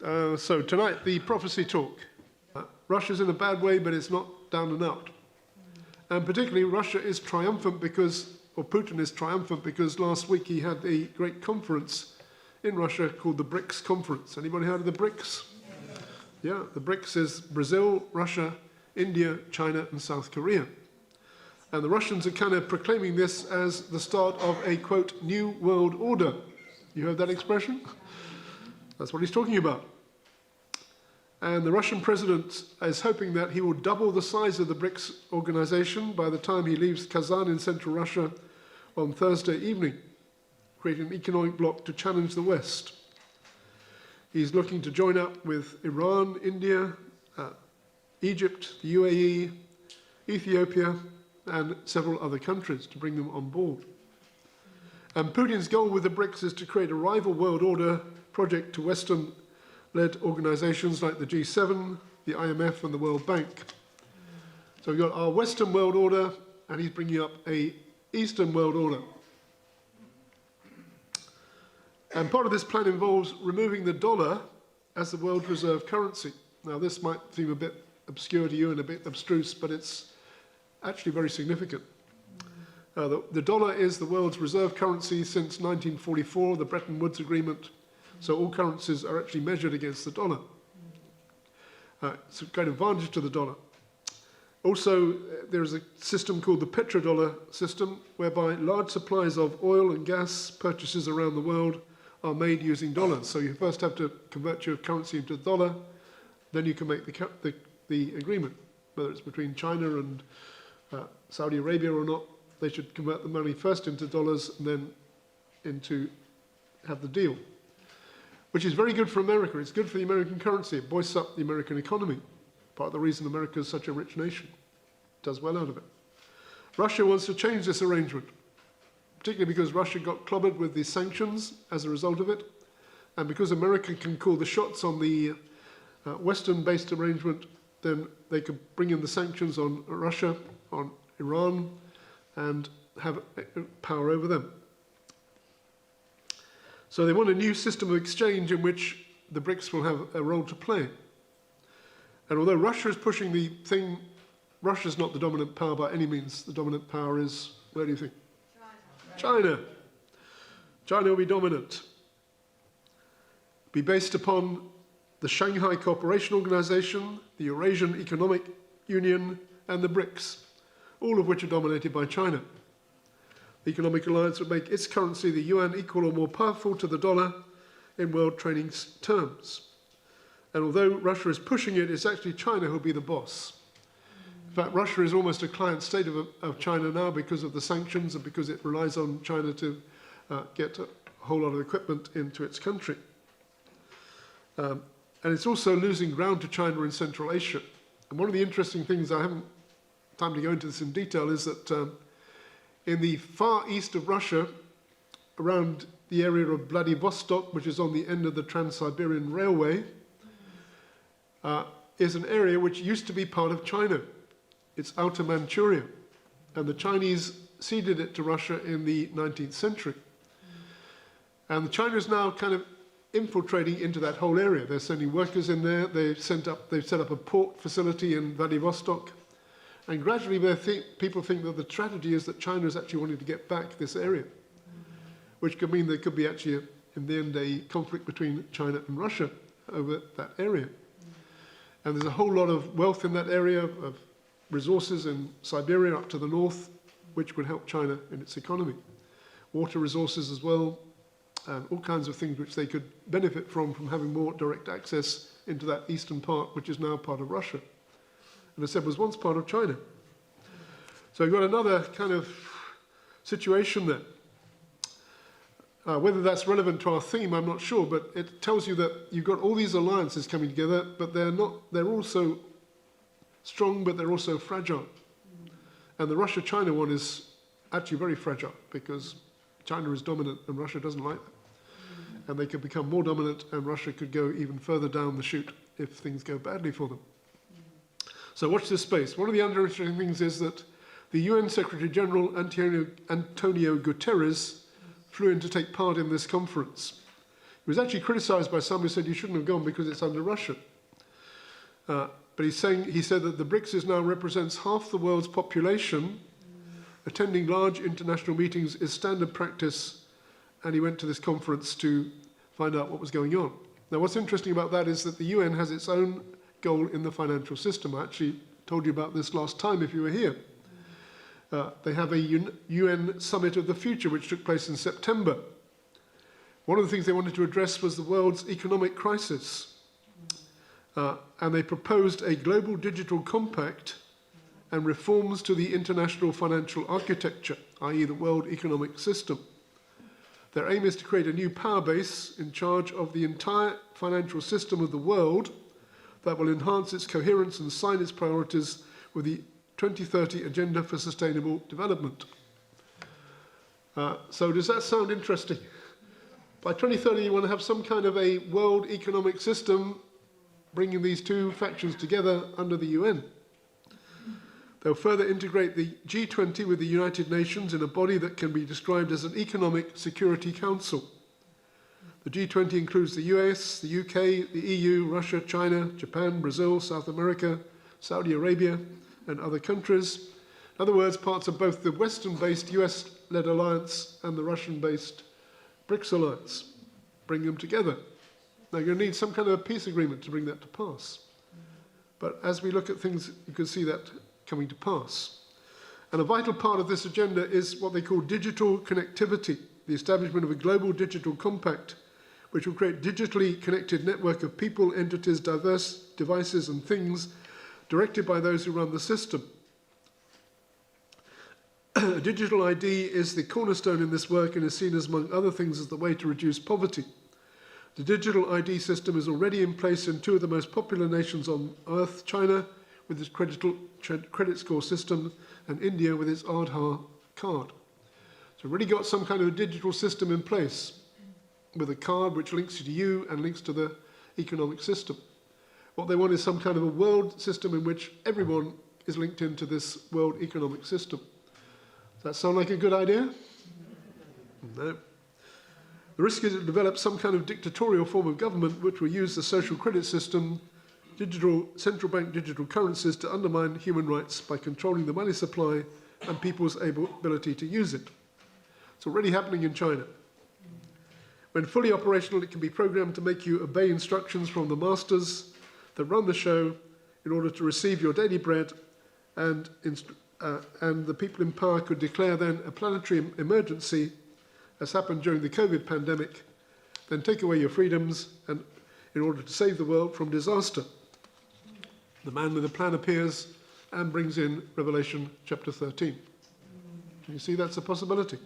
So tonight, the prophecy talk. Russia's in a bad way, but it's not down and out. And particularly, Russia is triumphant because, or Putin is triumphant because last week he had a great conference in Russia called the BRICS conference. Anybody heard of the BRICS? Yeah, the BRICS is Brazil, Russia, India, China, and South Korea. And the Russians are kind of proclaiming this as the start of a, quote, new world order. You heard that expression? That's what he's talking about. And the Russian president is hoping that he will double the size of the BRICS organization by the time he leaves Kazan in central Russia on Thursday evening, creating an economic bloc to challenge the West. He's looking to join up with Iran, India, Egypt, the UAE, Ethiopia, and several other countries to bring them on board. And Putin's goal with the BRICS is to create a rival world order project to Western-led organizations like the G7, the IMF, and the World Bank. So we've got our Western world order, and he's bringing up a Eastern world order. And part of this plan involves removing the dollar as the world's reserve currency. Now, this might seem a bit obscure to you and a bit abstruse, but it's actually very significant. The dollar is the world's reserve currency since 1944, the Bretton Woods Agreement. So all currencies are actually measured against the dollar. It's a great advantage to the dollar. Also, there is a system called the petrodollar system, whereby large supplies of oil and gas purchases around the world are made using dollars. So you first have to convert your currency into dollar, then you can make the agreement, whether it's between China and Saudi Arabia or not. They should convert the money first into dollars and then have the deal, which is very good for America. It's good for the American currency. It boists up the American economy. Part of the reason America is such a rich nation. It does well out of it. Russia wants to change this arrangement, particularly because Russia got clobbered with the sanctions as a result of it, and because America can call the shots on the Western-based arrangement, then they could bring in the sanctions on Russia, on Iran, and have power over them. So they want a new system of exchange in which the BRICS will have a role to play. And although Russia is pushing the thing, Russia's not the dominant power by any means. The dominant power is, where do you think? China. China will be dominant. Be based upon the Shanghai Cooperation Organization, the Eurasian Economic Union, and the BRICS, all of which are dominated by China. The economic alliance would make its currency, the yuan, equal or more powerful to the dollar in world trading terms. And although Russia is pushing it, it's actually China who'll be the boss. In fact, Russia is almost a client state of China now because of the sanctions and because it relies on China to get a whole lot of equipment into its country. And it's also losing ground to China in Central Asia. And one of the interesting things, I haven't time to go into this in detail, is that in the far east of Russia, around the area of Vladivostok, which is on the end of the Trans-Siberian Railway, is an area which used to be part of China. It's Outer Manchuria. And the Chinese ceded it to Russia in the 19th century. And China is now kind of infiltrating into that whole area. They're sending workers in there. They've set up a port facility in Vladivostok. And gradually people think that the strategy is that China is actually wanting to get back this area, which could mean there could be actually, in the end, a conflict between China and Russia over that area. And there's a whole lot of wealth in that area, of resources in Siberia up to the north, which would help China in its economy. Water resources as well, and all kinds of things which they could benefit from having more direct access into that eastern part, which is now part of Russia. And as I said, was once part of China. So you've got another kind of situation there. Whether that's relevant to our theme, I'm not sure, but it tells you that you've got all these alliances coming together, but they're also strong, but they're also fragile. And the Russia-China one is actually very fragile because China is dominant and Russia doesn't like that. And they could become more dominant and Russia could go even further down the chute if things go badly for them. So watch this space. One of the interesting things is that the UN Secretary General Antonio Guterres flew in to take part in this conference. He was actually criticised by some who said you shouldn't have gone because it's under Russia. But he said that the BRICS now represents half the world's population. Attending large international meetings is standard practice, and he went to this conference to find out what was going on. Now, what's interesting about that is that the UN has its own goal in the financial system. I actually told you about this last time if you were here. They have a UN Summit of the Future, which took place in September. One of the things they wanted to address was the world's economic crisis. And they proposed a global digital compact and reforms to the international financial architecture, i.e. the world economic system. Their aim is to create a new power base in charge of the entire financial system of the world that will enhance its coherence and sign its priorities with the 2030 Agenda for Sustainable Development. So does that sound interesting? By 2030 you want to have some kind of a world economic system bringing these two factions together under the UN. They'll further integrate the G20 with the United Nations in a body that can be described as an economic security council. The G20 includes the US, the UK, the EU, Russia, China, Japan, Brazil, South America, Saudi Arabia, and other countries. In other words, parts of both the Western-based US-led alliance and the Russian-based BRICS alliance. Bring them together. Now, you're going to need some kind of a peace agreement to bring that to pass. But as we look at things, you can see that coming to pass. And a vital part of this agenda is what they call digital connectivity, the establishment of a global digital compact, which will create digitally connected network of people, entities, diverse devices and things directed by those who run the system. A digital ID is the cornerstone in this work and is seen as, among other things, as the way to reduce poverty. The digital ID system is already in place in two of the most popular nations on earth, China with its credit score system and India with its Aadhaar card. So we've already got some kind of a digital system in place with a card which links to you and links to the economic system. What they want is some kind of a world system in which everyone is linked into this world economic system. Does that sound like a good idea? No. The risk is it develops some kind of dictatorial form of government which will use the social credit system, central bank digital currencies to undermine human rights by controlling the money supply and people's ability to use it. It's already happening in China. When fully operational, it can be programmed to make you obey instructions from the masters that run the show in order to receive your daily bread, and the people in power could declare then a planetary emergency, as happened during the COVID pandemic, then take away your freedoms and in order to save the world from disaster. The man with a plan appears and brings in Revelation chapter 13. Do you see that's a possibility?